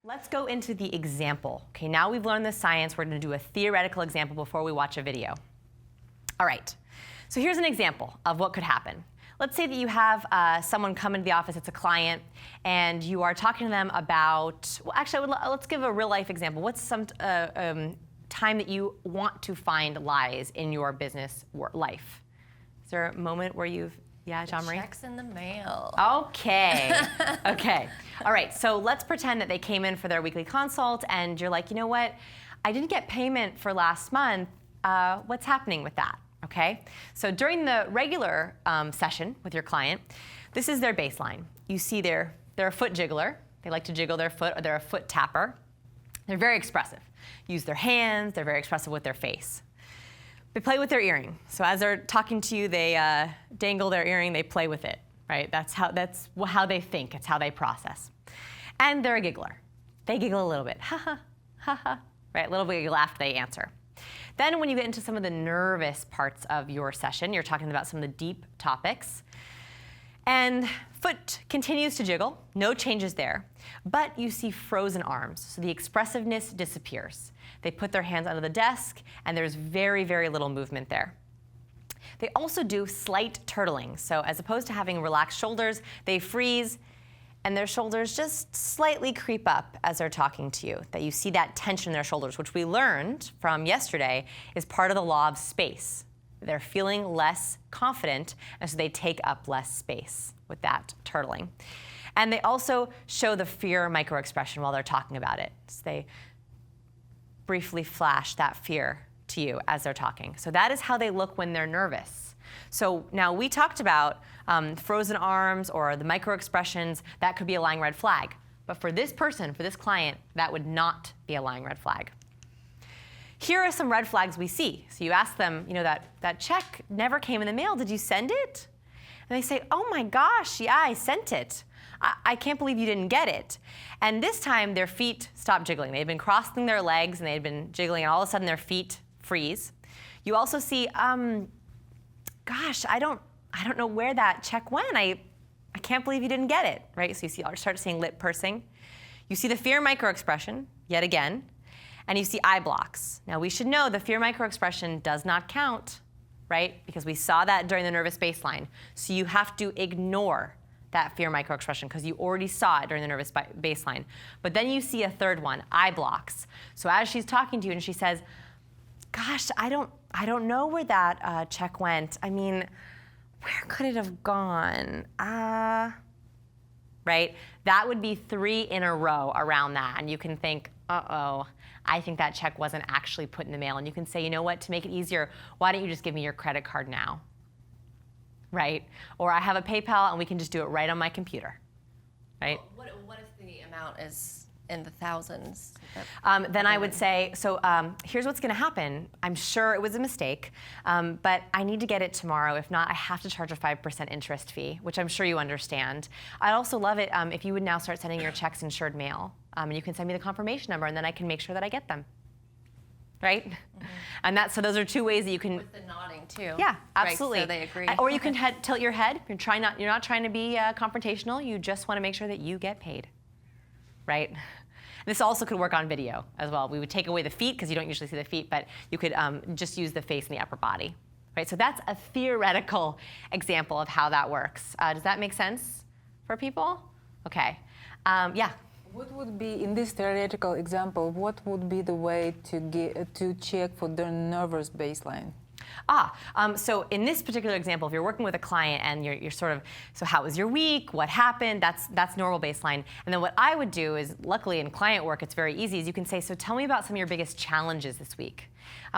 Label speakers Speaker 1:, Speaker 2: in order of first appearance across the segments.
Speaker 1: Let's go into the example. Okay, now we've learned the science, we're going to do a theoretical example before we watch a video. All right, so here's an example of what could happen. Let's say that you have someone come into the office, it's a client, and you are talking to them about, well, actually, let's give a real life example. What's some time that you want to find lies in your business life? Is there a moment where you've, yeah, John Marie?
Speaker 2: Checks in the mail.
Speaker 1: Okay, okay. All right, so let's pretend that they came in for their weekly consult and you're like, you know what? I didn't get payment for last month. What's happening with that? Okay, so during the regular session with your client, this is their baseline. You see they're a foot jiggler. They like to jiggle their foot, or they're a foot tapper. They're very expressive. Use their hands, they're very expressive with their face. They play with their earring. So as they're talking to you, they dangle their earring, they play with it, right? That's how they think, it's how they process. And they're a giggler. They giggle a little bit, ha ha, ha ha, right? A little bit of laugh, they answer. Then when you get into some of the nervous parts of your session, you're talking about some of the deep topics. And foot continues to jiggle, no changes there, but you see frozen arms, so the expressiveness disappears. They put their hands under the desk, and there's very, very little movement there. They also do slight turtling, so as opposed to having relaxed shoulders, they freeze, and their shoulders just slightly creep up as they're talking to you, that you see that tension in their shoulders, which we learned from yesterday is part of the law of space. They're feeling less confident, and so they take up less space with that turtling. And they also show the fear microexpression while they're talking about it. So they briefly flash that fear to you as they're talking. So that is how they look when they're nervous. So now we talked about frozen arms or the microexpressions. That could be a lying red flag. But for this person, for this client, that would not be a lying red flag. Here are some red flags we see. So you ask them, you know, that check never came in the mail. Did you send it? And they say, oh my gosh, yeah, I sent it. I can't believe you didn't get it. And this time their feet stop jiggling. They had been crossing their legs and they had been jiggling, and all of a sudden their feet freeze. You also see, gosh, I don't know where that check went. I can't believe you didn't get it, right? So you start seeing lip pursing. You see the fear microexpression, yet again. And you see eye blocks. Now we should know the fear microexpression does not count, right? Because we saw that during the nervous baseline. So you have to ignore that fear microexpression because you already saw it during the nervous baseline. But then you see a third one, eye blocks. So as she's talking to you and she says, gosh, I don't know where that check went. I mean, where could it have gone? Right? That would be 3 in a row around that. And you can think, uh-oh, I think that check wasn't actually put in the mail. And you can say, you know what, to make it easier, why don't you just give me your credit card now? Right? Or I have a PayPal and we can just do it right on my computer. Right?
Speaker 2: Well, what if the amount is in the thousands?
Speaker 1: Then I would say, so here's what's going to happen. I'm sure it was a mistake, but I need to get it tomorrow. If not, I have to charge a 5% interest fee, which I'm sure you understand. I'd also love it if you would now start sending your checks insured mail. And you can send me the confirmation number, and then I can make sure that I get them. Right? Mm-hmm. And so those are 2 ways that you can.
Speaker 2: With the nodding too.
Speaker 1: Yeah, absolutely.
Speaker 2: Right, so they agree.
Speaker 1: Or you can tilt your head. You're not trying to be confrontational. You just want to make sure that you get paid. Right? This also could work on video as well. We would take away the feet because you don't usually see the feet, but you could just use the face and the upper body. Right? So that's a theoretical example of how that works. Does that make sense for people? Okay. Yeah.
Speaker 3: What would be, in this theoretical example, what would be the way to check for their nervous baseline?
Speaker 1: So in this particular example, if you're working with a client and you're sort of, so how was your week? What happened? That's normal baseline. And then what I would do is, luckily in client work, it's very easy, is you can say, so tell me about some of your biggest challenges this week.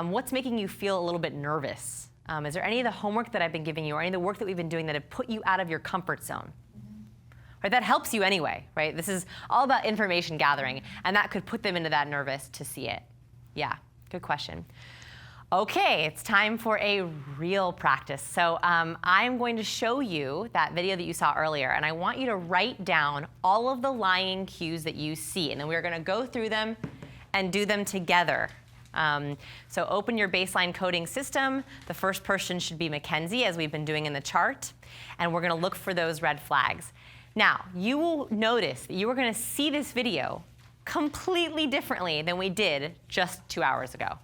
Speaker 1: What's making you feel a little bit nervous? Is there any of the homework that I've been giving you or any of the work that we've been doing that have put you out of your comfort zone? Right, that helps you anyway, right? This is all about information gathering, and that could put them into that nervous to see it. Yeah, good question. Okay, it's time for a real practice. So I'm going to show you that video that you saw earlier, and I want you to write down all of the lying cues that you see, and then we're gonna go through them and do them together. So open your baseline coding system. The first person should be Mackenzie, as we've been doing in the chart, and we're gonna look for those red flags. Now, you will notice that you are going to see this video completely differently than we did just 2 hours ago,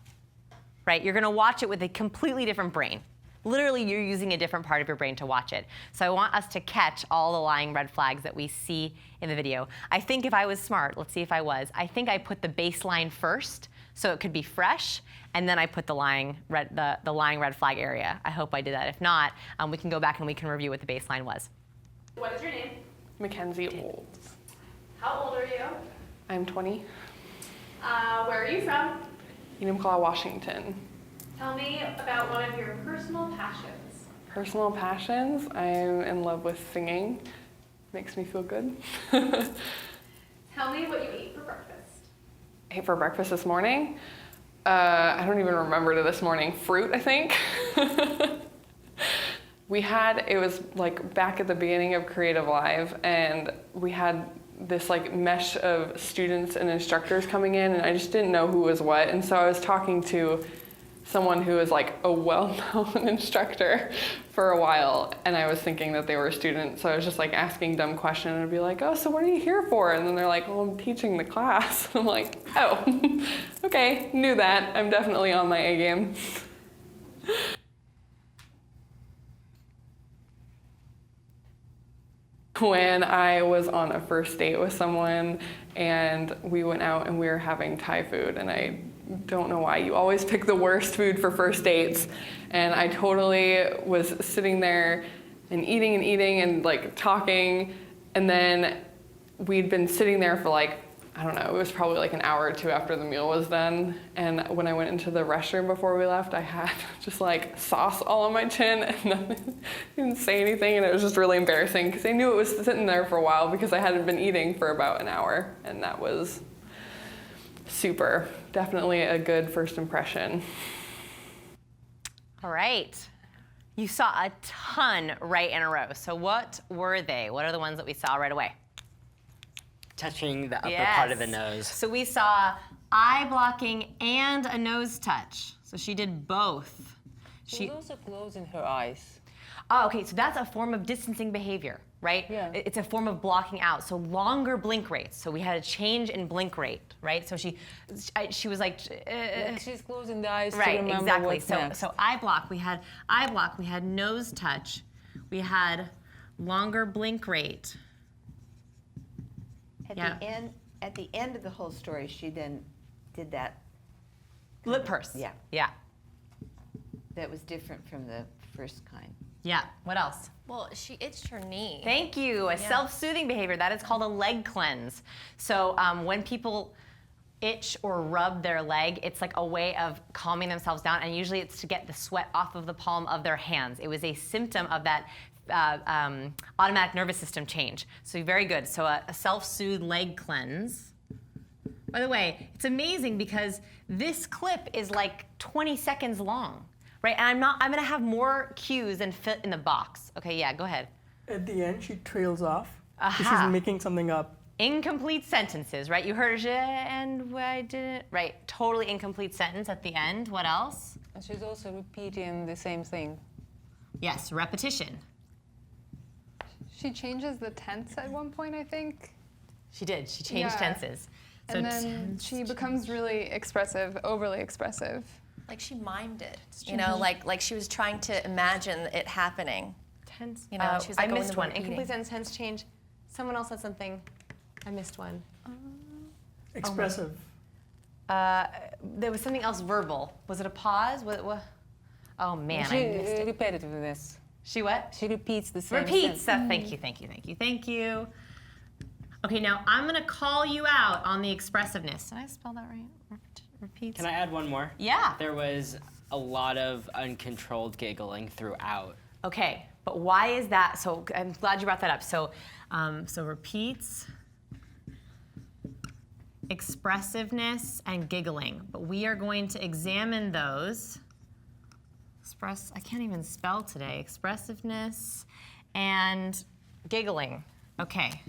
Speaker 1: right? You're gonna watch it with a completely different brain. Literally, you're using a different part of your brain to watch it. So I want us to catch all the lying red flags that we see in the video. I think if I was smart, let's see if I was, I think I put the baseline first so it could be fresh, and then I put the lying red flag area. I hope I did that. If not, we can go back and we can review what the baseline was.
Speaker 4: What is your name?
Speaker 5: Mackenzie Olds.
Speaker 4: How old are you?
Speaker 5: I'm 20.
Speaker 4: Where are you from?
Speaker 5: Enumclaw, Washington.
Speaker 4: Tell me about one of your personal passions.
Speaker 5: Personal passions, I'm in love with singing. Makes me feel good.
Speaker 4: Tell me what you ate for breakfast.
Speaker 5: I ate for breakfast this morning. I don't even remember this morning. Fruit, I think. It was like back at the beginning of Creative Live, and we had this like mesh of students and instructors coming in, and I just didn't know who was what. And so I was talking to someone who is like a well-known instructor for a while, and I was thinking that they were a student, so I was just like asking dumb questions, and I'd be like, oh, so what are you here for? And then they're like, well, I'm teaching the class. I'm like, oh, okay, knew that. I'm definitely on my A game. When I was on a first date with someone and we went out and we were having Thai food, and I don't know why, you always pick the worst food for first dates, and I totally was sitting there and eating and like talking, and then we'd been sitting there for like, I don't know, it was probably like an hour or two after the meal was done, and when I went into the restroom before we left, I had just like sauce all on my chin and nothing, didn't say anything, and it was just really embarrassing because I knew it was sitting there for a while because I hadn't been eating for about an hour, and that was super. Definitely a good first impression.
Speaker 1: All right. You saw a ton right in a row. So what were they? What are the ones that we saw right away?
Speaker 6: Touching the upper
Speaker 1: Yes.
Speaker 6: part of the nose.
Speaker 1: So we saw eye blocking and a nose touch. So she did both.
Speaker 3: She was also closing her eyes.
Speaker 1: Oh, okay, so that's a form of distancing behavior, right?
Speaker 3: Yeah.
Speaker 1: It's a form of blocking out. So longer blink rates. So we had a change in blink rate, right? So she was like,
Speaker 3: Like she's closing the eyes to
Speaker 1: right,
Speaker 3: remember
Speaker 1: exactly.
Speaker 3: what's
Speaker 1: So
Speaker 3: next.
Speaker 1: so eye block, we had nose touch, we had longer blink rate.
Speaker 7: At the end of the whole story, she then did that.
Speaker 1: Lip purse.
Speaker 7: Yeah.
Speaker 1: Yeah.
Speaker 7: That was different from the first kind.
Speaker 1: Yeah. What else?
Speaker 2: Well, she itched her knee.
Speaker 1: Thank you. A self-soothing behavior. That is called a leg cleanse. So when people itch or rub their leg, it's like a way of calming themselves down, and usually it's to get the sweat off of the palm of their hands. It was a symptom of that automatic nervous system change. So very good. So a self-soothe leg cleanse. By the way, it's amazing because this clip is like 20 seconds long, right? And I'm gonna have more cues than fit in the box. Okay, yeah, go ahead.
Speaker 8: At the end, she trails off.
Speaker 1: Aha.
Speaker 8: She's making something up.
Speaker 1: Incomplete sentences, right? You heard and I didn't, right? Totally incomplete sentence at the end. What else?
Speaker 3: And she's also repeating the same thing.
Speaker 1: Yes, repetition.
Speaker 9: She changes the tense at one point, I think.
Speaker 1: She did. She changed
Speaker 9: Yeah.
Speaker 1: tenses.
Speaker 9: And then she becomes really expressive, overly expressive.
Speaker 2: Like she mimed it. You know, like she was trying to imagine it happening.
Speaker 1: Tense.
Speaker 2: You know, she was like
Speaker 1: I
Speaker 2: going
Speaker 1: missed
Speaker 2: to
Speaker 1: one.
Speaker 2: repeating.
Speaker 1: Incomplete sentence, tense change. Someone else said something. I missed one.
Speaker 8: Expressive.
Speaker 1: There was something else verbal. Was it a pause? What? Oh man, I missed it.
Speaker 3: Repetitiveness.
Speaker 1: She what?
Speaker 3: She repeats the same
Speaker 1: Repeats.
Speaker 3: sentence.
Speaker 1: Thank you. Okay, now I'm gonna call you out on the expressiveness. Did I spell that right? Repeats.
Speaker 6: Can I add one more?
Speaker 1: Yeah.
Speaker 6: There was a lot of uncontrolled giggling throughout.
Speaker 1: Okay, but why is that? So I'm glad you brought that up. So repeats, expressiveness, and giggling. But we are going to examine those. I can't even spell today. Expressiveness and giggling. Okay,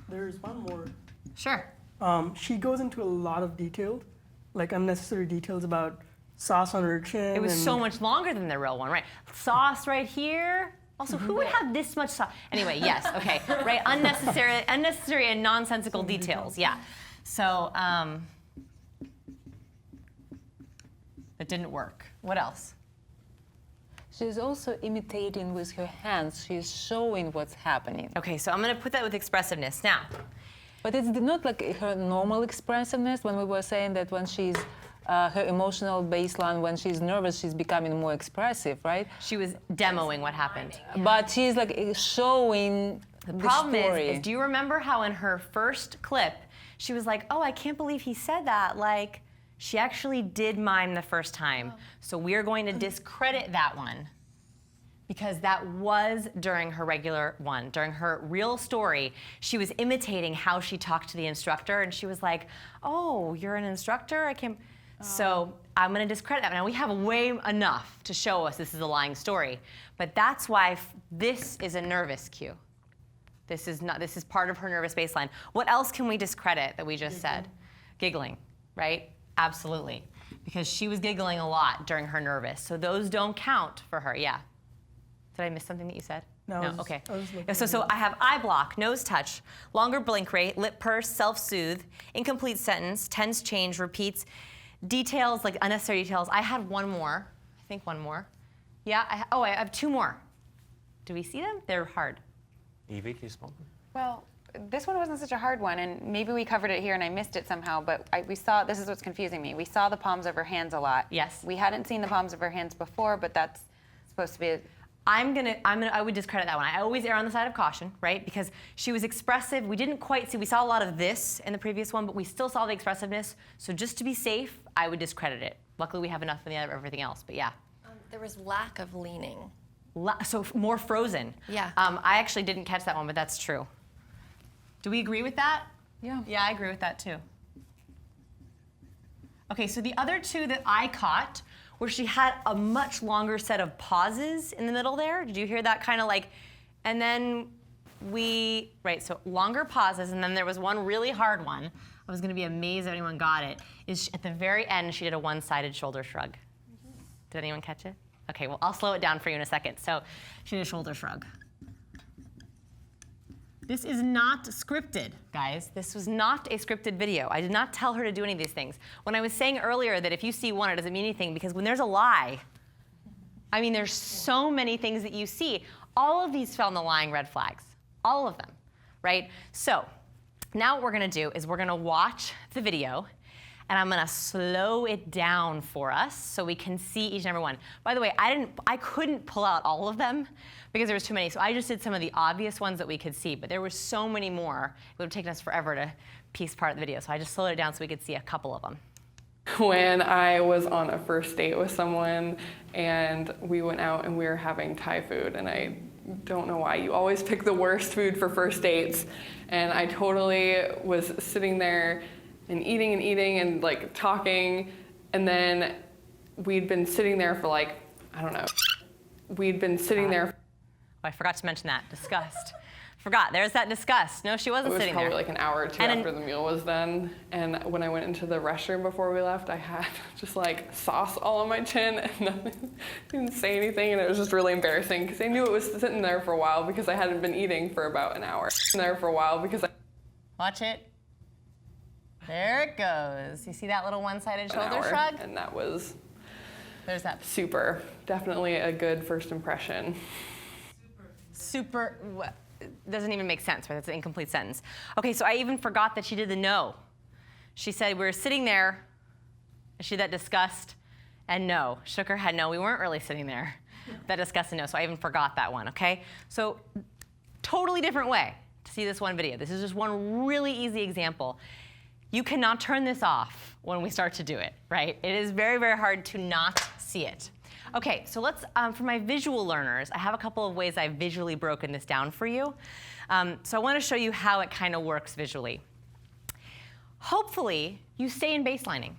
Speaker 8: There's one more.
Speaker 1: sure.
Speaker 8: She goes into a lot of detail, like unnecessary details about sauce on her chin.
Speaker 1: It was
Speaker 8: and
Speaker 1: so much longer than the real one, right? Sauce right here, Also, who would have this much sauce? Anyway, yes, okay, right? Unnecessary and nonsensical details, yeah. So, that didn't work. What else?
Speaker 3: She's also imitating with her hands. She's showing what's happening.
Speaker 1: Okay, so I'm gonna put that with expressiveness now.
Speaker 3: But it's not like her normal expressiveness when we were saying that when she's her emotional baseline, when she's nervous, she's becoming more expressive, right?
Speaker 1: She was demoing what happened.
Speaker 3: But she's like showing the
Speaker 1: Problem
Speaker 3: story.
Speaker 1: is, do you remember how in her first clip, she was like, oh, I can't believe he said that. Like, she actually did mime the first time. So we're going to discredit that one because that was during her regular one. During her real story, she was imitating how she talked to the instructor, and she was like, oh, you're an instructor? I can't. So I'm going to discredit that. Now, we have way enough to show us this is a lying story, but that's why this is a nervous cue. This is part of her nervous baseline. What else can we discredit that we just said? Giggling, right? Absolutely. Because she was giggling a lot during her nervous. So those don't count for her, yeah. Did I miss something that you said?
Speaker 8: No,
Speaker 1: Okay.
Speaker 8: I was looking
Speaker 1: So I have eye block, nose touch, longer blink rate, lip purse, self-soothe, incomplete sentence, tense change, repeats, details, like unnecessary details. I had one more. I think one more. Yeah, I have two more. Do we see them? They're hard.
Speaker 10: Evie, can you spell them?
Speaker 11: Well, this one wasn't such a hard one, and maybe we covered it here and I missed it somehow, but we saw, this is what's confusing me, we saw the palms of her hands a lot.
Speaker 1: Yes.
Speaker 11: We hadn't seen the palms of her hands before, but that's supposed to be
Speaker 1: I would discredit that one. I always err on the side of caution, right? Because she was expressive. We didn't quite see, we saw a lot of this in the previous one, but we still saw the expressiveness. So just to be safe, I would discredit it. Luckily, we have enough of everything else, but yeah.
Speaker 2: There was lack of leaning.
Speaker 1: So more frozen.
Speaker 2: Yeah.
Speaker 1: I actually didn't catch that one, but that's true. Do we agree with that?
Speaker 3: Yeah.
Speaker 1: Yeah, I agree with that too. Okay, so the other two that I caught where she had a much longer set of pauses in the middle there. Did you hear that kind of like, and then so longer pauses, and then there was one really hard one. I was gonna be amazed if anyone got it. Is at the very end, she did a one-sided shoulder shrug. Did anyone catch it? Okay, well, I'll slow it down for you in a second. So she did a shoulder shrug. This is not scripted, guys. This was not a scripted video. I did not tell her to do any of these things. When I was saying earlier that if you see one, it doesn't mean anything, because when there's a lie, I mean, there's so many things that you see. All of these fell in the lying red flags. All of them, right? So now what we're gonna do is we're gonna watch the video, and I'm gonna slow it down for us so we can see each and every one. By the way, I couldn't pull out all of them because there was too many, so I just did some of the obvious ones that we could see, but there were so many more, it would have taken us forever to piece part of the video, so I just slowed it down so we could see a couple of them.
Speaker 5: When I was on a first date with someone and we went out and we were having Thai food, and I don't know why, you always pick the worst food for first dates, and I totally was sitting there and eating and like talking, and then we'd been sitting there for like, I don't know, we'd been sitting there.
Speaker 1: Oh, I forgot to mention that, disgust. Forgot, there's that disgust. No, she wasn't sitting there.
Speaker 5: It was probably like an hour or two after the meal was done, and when I went into the restroom before we left, I had just like sauce all on my chin and nothing, didn't say anything, and it was just really embarrassing because I knew it was sitting there for a while because I hadn't been eating for about an hour.
Speaker 1: Watch it. There it goes. You see that little one-sided shoulder shrug?
Speaker 5: And that was
Speaker 1: There's that.
Speaker 5: definitely a good first impression.
Speaker 1: Super, doesn't even make sense, right? That's an incomplete sentence. Okay, so I even forgot that she did the no. She said we were sitting there, and she did that disgust and no. Shook her head no, we weren't really sitting there. That disgust and no, so I even forgot that one, okay? So totally different way to see this one video. This is just one really easy example. You cannot turn this off when we start to do it, right? It is very, very hard to not see it. Okay, so let's, for my visual learners, I have a couple of ways I've visually broken this down for you. So I want to show you how it kind of works visually. Hopefully, you stay in baselining.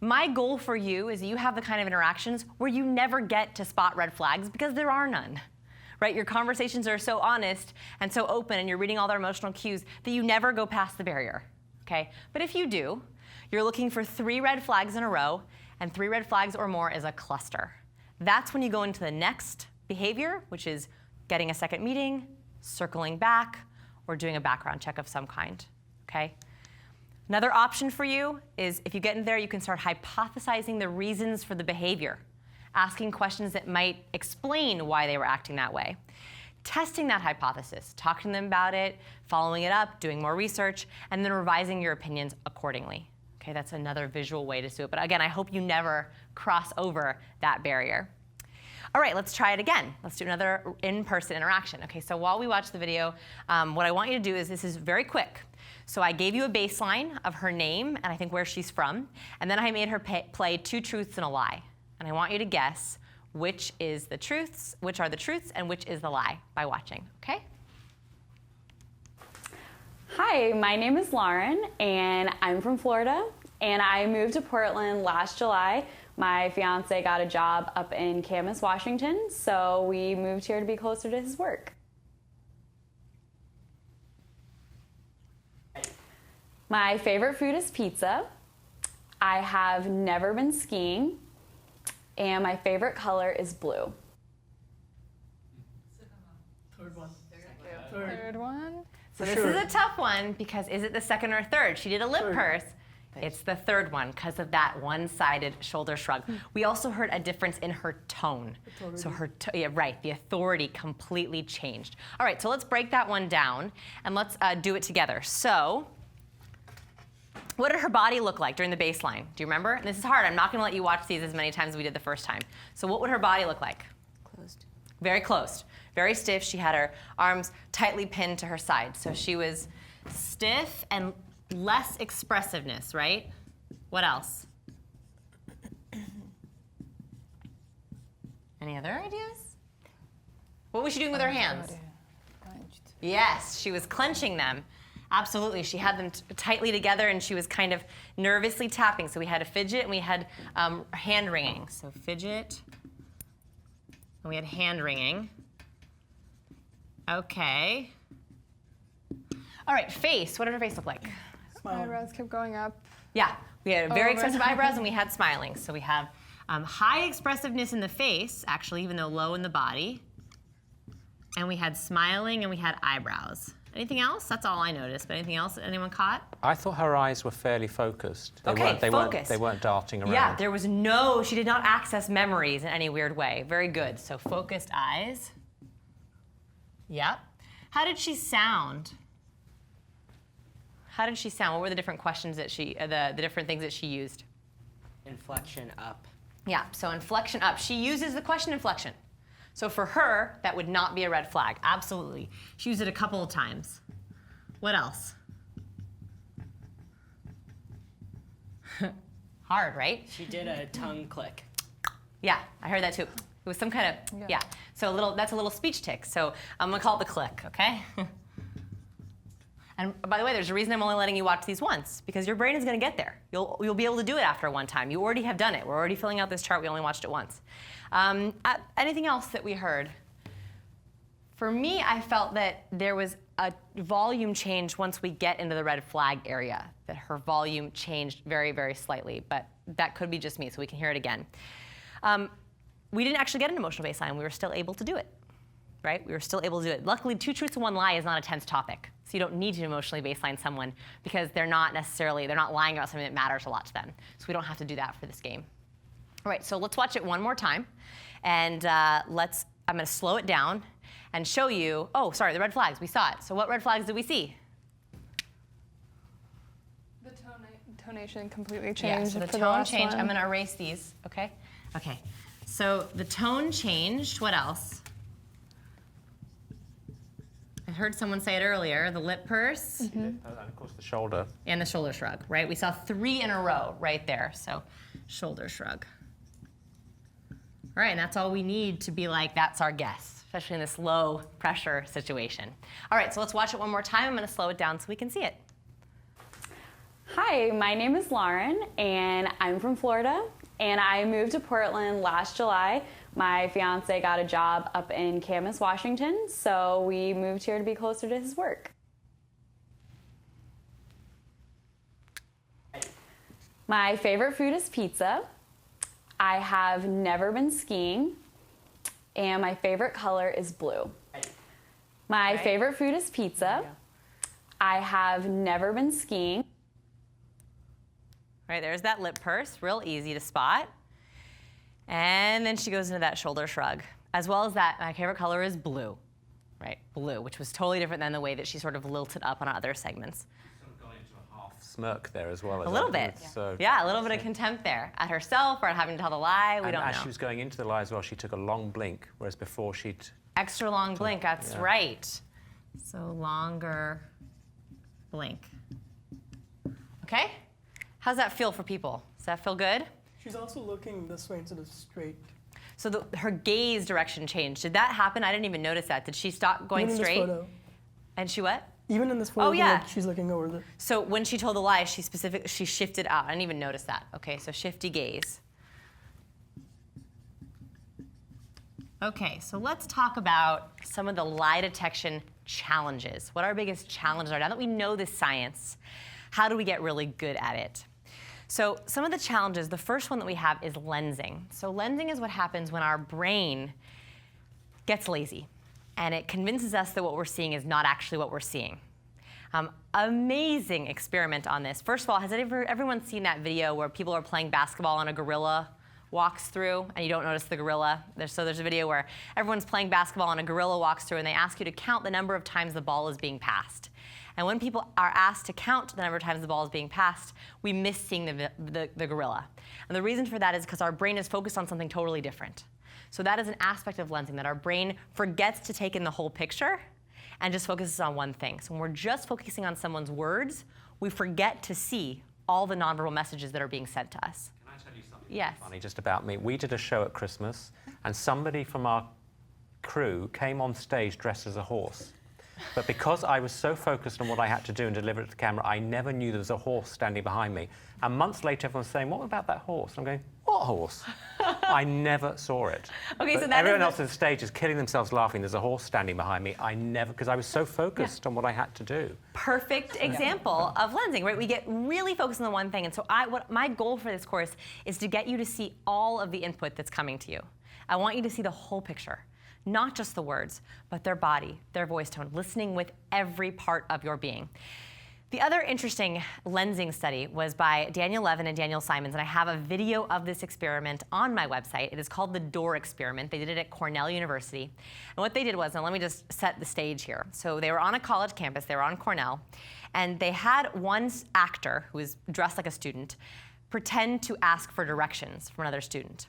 Speaker 1: My goal for you is that you have the kind of interactions where you never get to spot red flags because there are none. Right? Your conversations are so honest and so open, and you're reading all their emotional cues that you never go past the barrier. Okay? But if you do, you're looking for 3 red flags in a row, and 3 red flags or more is a cluster. That's when you go into the next behavior, which is getting a second meeting, circling back, or doing a background check of some kind, okay? Another option for you is if you get in there, you can start hypothesizing the reasons for the behavior, asking questions that might explain why they were acting that way. Testing that hypothesis, talking to them about it, following it up, doing more research, and then revising your opinions accordingly. Okay, that's another visual way to do it. But again, I hope you never cross over that barrier. All right, let's try it again. Let's do another in-person interaction. Okay, so while we watch the video, what I want you to do is, this is very quick. So I gave you a baseline of her name and I think where she's from, and then I made her play 2 truths and a lie. And I want you to guess which are the truths, and which is the lie by watching, okay?
Speaker 12: Hi, my name is Lauren, and I'm from Florida, and I moved to Portland last July. My fiance got a job up in Camas, Washington, so we moved here to be closer to his work. My favorite food is pizza. I have never been skiing, and my favorite color is blue.
Speaker 8: Third one.
Speaker 9: Third one.
Speaker 1: So this is a tough one because is it the second or third? She did a lip purse. It's the third one because of that one-sided shoulder shrug. We also heard a difference in her tone. So her, yeah, right, the authority completely changed. All right, so let's break that one down and let's do it together. So what did her body look like during the baseline? Do you remember? And this is hard. I'm not going to let you watch these as many times as we did the first time. So what would her body look like?
Speaker 2: Closed.
Speaker 1: Very closed. Very stiff. She had her arms tightly pinned to her side. So she was stiff and less expressiveness, right? What else? Any other ideas? What was she doing with her hands? Yes, she was clenching them. Absolutely, she had them tightly together and she was kind of nervously tapping. So we had a fidget and we had hand wringing. So fidget, and we had hand wringing. Okay. All right, face, what did her face look like?
Speaker 9: Eyebrows kept going up.
Speaker 1: Yeah, we had very expressive eyebrows and we had smiling. So we have high expressiveness in the face, actually, even though low in the body. And we had smiling and we had eyebrows. Anything else? That's all I noticed, but anything else that anyone caught?
Speaker 10: I thought her eyes were fairly focused.
Speaker 1: They
Speaker 10: weren't darting around.
Speaker 1: Yeah, there was she did not access memories in any weird way. Very good. So focused eyes. Yep. How did she sound? How did she sound? What were the different questions that the different things that she used?
Speaker 6: Inflection up.
Speaker 1: Yeah, so inflection up. She uses the question inflection. So for her, that would not be a red flag. Absolutely. She used it a couple of times. What else? Hard, right?
Speaker 6: She did a tongue click.
Speaker 1: Yeah, I heard that too. It was some kind of, yeah. So that's a little speech tick. So I'm gonna call it the click, okay? And by the way, there's a reason I'm only letting you watch these once, because your brain is going to get there. You'll be able to do it after one time. You already have done it. We're already filling out this chart. We only watched it once. Anything else that we heard? For me, I felt that there was a volume change once we get into the red flag area, that her volume changed very, very slightly, but that could be just me, so we can hear it again. We didn't actually get an emotional baseline. We were still able to do it, right? We were still able to do it. Luckily, 2 truths and 1 lie is not a tense topic. So you don't need to emotionally baseline someone because they're not lying about something that matters a lot to them. So we don't have to do that for this game. All right, so let's watch it one more time. And I'm gonna slow it down and show you, the red flags, we saw it. So what red flags did we see?
Speaker 9: The tonation completely changed.
Speaker 1: Yeah, so the tone changed. I'm gonna erase these, okay? Okay, so the tone changed, what else? I heard someone say it earlier, the lip purse.
Speaker 10: Mm-hmm. And of course the shoulder.
Speaker 1: And the shoulder shrug, right? We saw 3 in a row right there, so shoulder shrug. All right, and that's all we need to be like, that's our guess, especially in this low pressure situation. All right, so let's watch it one more time. I'm gonna slow it down so we can see it.
Speaker 12: Hi, my name is Lauren, and I'm from Florida, and I moved to Portland last July. My fiance got a job up in Camas, Washington, so we moved here to be closer to his work. My favorite food is pizza. I have never been skiing, and my favorite color is blue. My favorite food is pizza. I have never been skiing.
Speaker 1: Right, there's that lip purse, real easy to spot. And then she goes into that shoulder shrug, as well as that, my favorite color is blue, right? Blue, which was totally different than the way that she sort of lilted up on other segments.
Speaker 10: Sort of gone into a half smirk there as well.
Speaker 1: A little bit. Yeah, a little bit of contempt there at herself or at having to tell the lie. We don't know.
Speaker 10: As she was going into the lie as well, she took a long blink, whereas before she'd...
Speaker 1: Extra long blink, that's right. So longer blink. Okay? How's that feel for people? Does that feel good?
Speaker 8: She's also looking this way instead of straight.
Speaker 1: So her gaze direction changed. Did that happen? I didn't even notice that. Did she stop going
Speaker 8: Even in
Speaker 1: straight?
Speaker 8: this photo.
Speaker 1: And she what?
Speaker 8: Even in this photo,
Speaker 1: Oh, yeah.
Speaker 8: like she's looking over the...
Speaker 1: So when she told the lie, she shifted out. I didn't even notice that. Okay, so shifty gaze. Okay, so let's talk about some of the lie detection challenges. What our biggest challenges are. Now that we know this science, how do we get really good at it? So some of the challenges, the first one that we have is lensing. So lensing is what happens when our brain gets lazy and it convinces us that what we're seeing is not actually what we're seeing. Amazing experiment on this. First of all, has everyone seen that video where people are playing basketball and a gorilla walks through and you don't notice the gorilla? There's a video where everyone's playing basketball and a gorilla walks through and they ask you to count the number of times the ball is being passed. And when people are asked to count the number of times the ball is being passed, we miss seeing the gorilla. And the reason for that is because our brain is focused on something totally different. So that is an aspect of lensing, that our brain forgets to take in the whole picture and just focuses on one thing. So when we're just focusing on someone's words, we forget to see all the nonverbal messages that are being sent to us.
Speaker 10: Can I tell you something
Speaker 1: Yes.
Speaker 10: funny just about me? We did a show at Christmas, and somebody from our crew came on stage dressed as a horse. But because I was so focused on what I had to do and deliver it to the camera, I never knew there was a horse standing behind me. And months later, everyone's saying, what about that horse? I'm going, what horse? I never saw it.
Speaker 1: Okay,
Speaker 10: but
Speaker 1: so that
Speaker 10: everyone
Speaker 1: is
Speaker 10: else on the stage is killing themselves laughing. There's a horse standing behind me. I never, because I was so focused on what I had to do.
Speaker 1: Perfect example of lensing, right? We get really focused on the one thing. And so my goal for this course is to get you to see all of the input that's coming to you. I want you to see the whole picture. Not just the words, but their body, their voice tone, listening with every part of your being. The other interesting lensing study was by Daniel Levin and Daniel Simons, and I have a video of this experiment on my website. It is called the Door Experiment. They did it at Cornell University. And what they did was, now let me just set the stage here. So they were on a college campus, they were on Cornell, and they had one actor who was dressed like a student pretend to ask for directions from another student.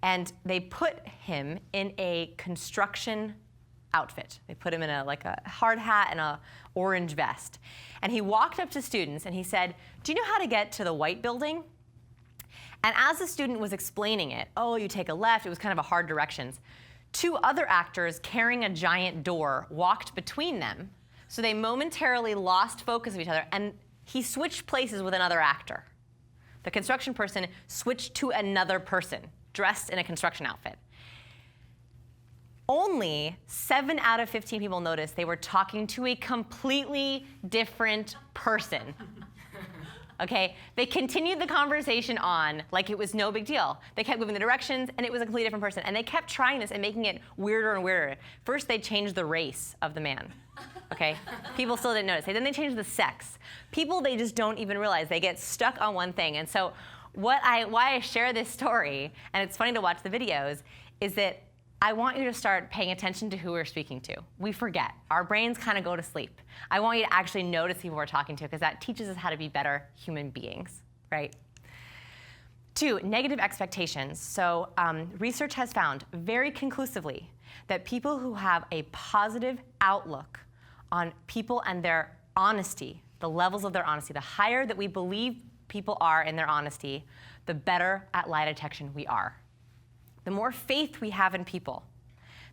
Speaker 1: And they put him in a construction outfit. They put him in a hard hat and a orange vest. And he walked up to students and he said, do you know how to get to the white building? And as the student was explaining it, oh, you take a left, it was kind of a hard directions. Two other actors carrying a giant door walked between them. So they momentarily lost focus of each other, and he switched places with another actor. The construction person switched to another person dressed in a construction outfit. Only 7 out of 15 people noticed they were talking to a completely different person. Okay, they continued the conversation on like it was no big deal. They kept moving the directions and it was a completely different person. And they kept trying this and making it weirder and weirder. First they changed the race of the man. Okay, people still didn't notice. Then they changed the sex. People, they just don't even realize. They get stuck on one thing. And so why I share this story, and it's funny to watch the videos, is that I want you to start paying attention to who we're speaking to. We forget. Our brains kind of go to sleep. I want you to actually notice people we're talking to, because that teaches us how to be better human beings, right? 2, negative expectations. So research has found very conclusively that people who have a positive outlook on people and their honesty, the levels of their honesty, the higher that we believe people are in their honesty, the better at lie detection we are. The more faith we have in people,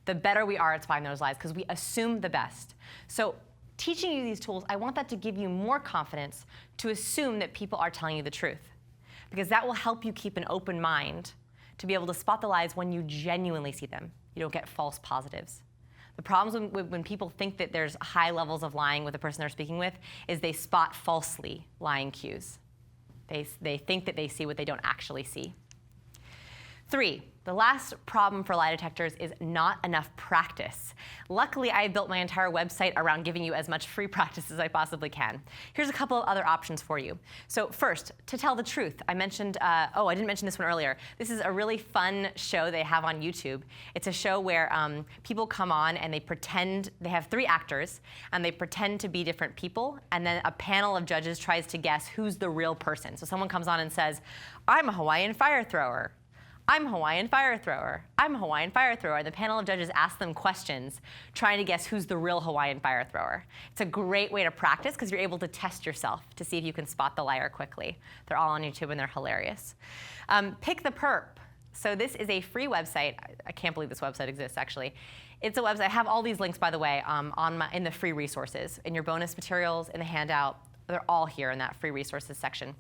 Speaker 1: the better we are at spotting those lies, because we assume the best. So teaching you these tools, I want that to give you more confidence to assume that people are telling you the truth, because that will help you keep an open mind to be able to spot the lies when you genuinely see them. You don't get false positives. The problems when people think that there's high levels of lying with the person they're speaking with is they spot falsely lying cues. They think that they see what they don't actually see. 3, the last problem for lie detectors is not enough practice. Luckily, I built my entire website around giving you as much free practice as I possibly can. Here's a couple of other options for you. So first, to tell the truth. I mentioned, I didn't mention this one earlier. This is a really fun show they have on YouTube. It's a show where people come on and they pretend, they have 3 actors, and they pretend to be different people, and then a panel of judges tries to guess who's the real person. So someone comes on and says, I'm a Hawaiian fire thrower. I'm a Hawaiian fire thrower. I'm a Hawaiian fire thrower. And the panel of judges ask them questions trying to guess who's the real Hawaiian fire thrower. It's a great way to practice because you're able to test yourself to see if you can spot the liar quickly. They're all on YouTube and they're hilarious. Pick the Perp. So this is a free website. I can't believe this website exists, actually. It's a website. I have all these links, by the way, in the free resources, in your bonus materials, in the handout. They're all here in that free resources section.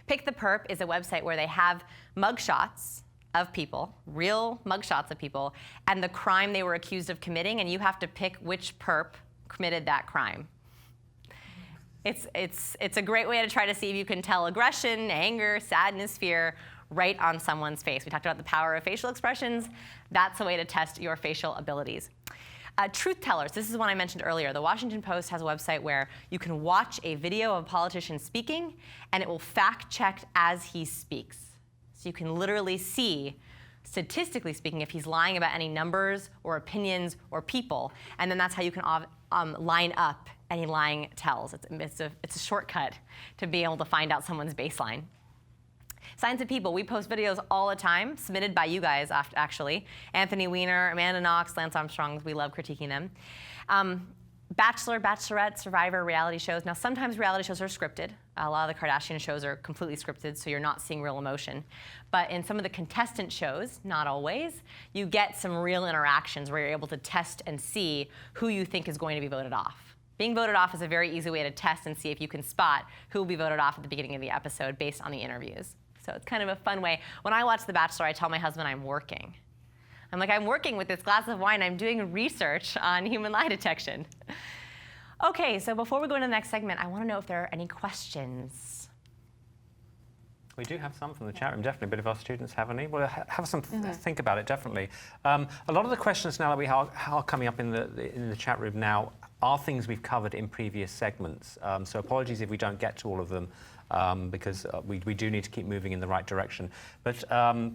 Speaker 1: Pick the Perp is a website where they have mugshots of people, real mugshots of people, and the crime they were accused of committing, and you have to pick which perp committed that crime. It's a great way to try to see if you can tell aggression, anger, sadness, fear right on someone's face. We talked about the power of facial expressions. That's a way to test your facial abilities. Truth tellers, this is one I mentioned earlier. The Washington Post has a website where you can watch a video of a politician speaking, and it will fact check as he speaks. So you can literally see, statistically speaking, if he's lying about any numbers or opinions or people, and then that's how you can line up any lying tells. It's a shortcut to be able to find out someone's baseline. Signs of People, we post videos all the time, submitted by you guys, actually. Anthony Weiner, Amanda Knox, Lance Armstrong, we love critiquing them. Bachelor, Bachelorette, Survivor, reality shows. Now, sometimes reality shows are scripted. A lot of the Kardashian shows are completely scripted, so you're not seeing real emotion. But in some of the contestant shows, not always, you get some real interactions where you're able to test and see who you think is going to be voted off. Being voted off is a very easy way to test and see if you can spot who will be voted off at the beginning of the episode based on the interviews. So it's kind of a fun way. When I watch The Bachelor, I tell my husband I'm working. I'm like, I'm working with this glass of wine. I'm doing research on human lie detection. Okay, so before we go into the next segment, I want to know if there are any questions.
Speaker 10: We do have some from the chat room, definitely, but if our students have any, well, have some think about it, definitely. A lot of the questions now that we are coming up in the chat room now are things we've covered in previous segments. So apologies if we don't get to all of them. Because we do need to keep moving in the right direction. But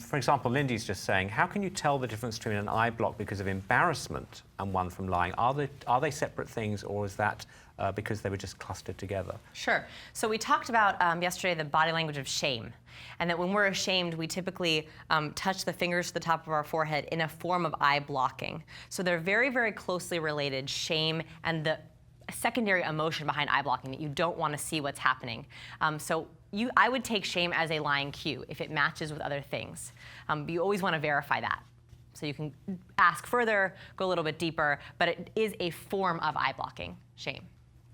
Speaker 10: for example, Lindy's just saying, how can you tell the difference between an eye block because of embarrassment and one from lying? Are they separate things, or is that because they were just clustered together?
Speaker 1: Sure. So we talked about yesterday the body language of shame, and that when we're ashamed, we typically touch the fingers to the top of our forehead in a form of eye blocking. So they're very, very closely related, shame and the secondary emotion behind eye blocking, that you don't want to see what's happening. I would take shame as a lying cue if it matches with other things. But you always want to verify that. So you can ask further, go a little bit deeper, but it is a form of eye blocking, shame.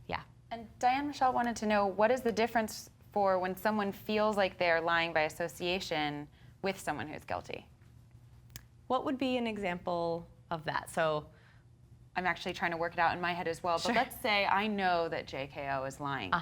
Speaker 1: Yeah.
Speaker 11: And Diane Michelle wanted to know, what is the difference for when someone feels like they're lying by association with someone who's guilty?
Speaker 1: What would be an example of that? So
Speaker 11: I'm actually trying to work it out in my head as well. But let's say I know that JKO is lying.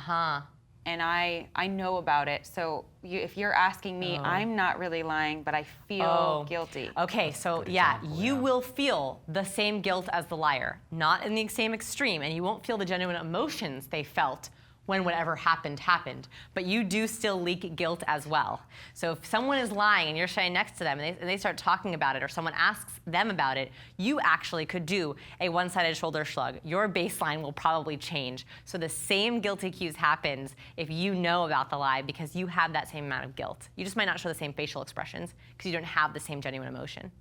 Speaker 11: And I know about it. So if you're asking me, I'm not really lying, but I feel guilty.
Speaker 1: Okay, so yeah, you will feel the same guilt as the liar, not in the same extreme, and you won't feel the genuine emotions they felt when whatever happened, but you do still leak guilt as well. So if someone is lying and you're standing next to them and they start talking about it, or someone asks them about it, you actually could do a one-sided shoulder shrug. Your baseline will probably change. So the same guilty cues happens if you know about the lie, because you have that same amount of guilt. You just might not show the same facial expressions because you don't have the same genuine emotion.